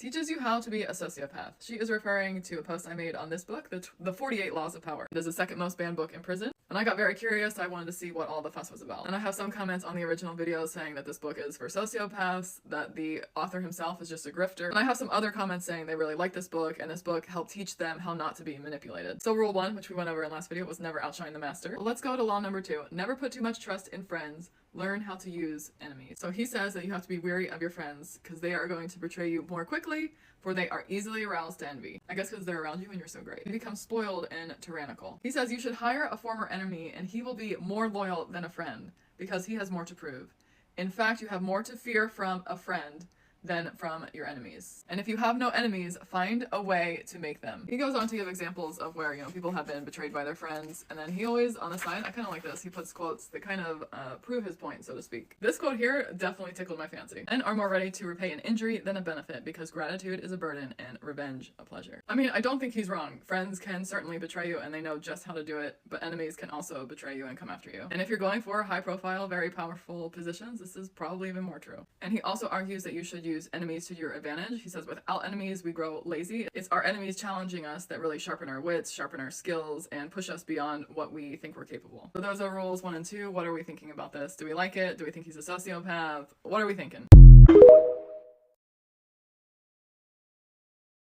teaches you how to be a sociopath. She is referring to a post I made on this book, the 48 Laws of Power. It is the second most banned book in prison. And I got very curious. I wanted to see what all the fuss was about. And I have some comments on the original video saying that this book is for sociopaths, that the author himself is just a grifter. And I have some other comments saying they really like this book, and this book helped teach them how not to be manipulated. So rule 1, which we went over in last video, was never outshine the master. Well, let's go to law number 2. Never put too much trust in friends. Learn how to use enemies. So he says that you have to be wary of your friends because they are going to betray you more quickly, for they are easily aroused to envy. I guess because they're around you and you're so great. You become spoiled and tyrannical. He says you should hire a former enemy and he will be more loyal than a friend because he has more to prove. In fact, you have more to fear from a friend than from your enemies. And if you have no enemies, find a way to make them. He goes on to give examples of where, people have been betrayed by their friends, and then he always, on the side, I kind of like this, he puts quotes that kind of prove his point, so to speak. This quote here definitely tickled my fancy. Men are more ready to repay an injury than a benefit because gratitude is a burden and revenge a pleasure. I mean, I don't think he's wrong. Friends can certainly betray you and they know just how to do it, but enemies can also betray you and come after you. And if you're going for high profile, very powerful positions, this is probably even more true. And he also argues that you should use enemies to your advantage. He says, without enemies, we grow lazy. It's our enemies challenging us that really sharpen our wits, sharpen our skills, and push us beyond what we think we're capable. So those are rules 1 and 2. What are we thinking about this? Do we like it? Do we think he's a sociopath? What are we thinking?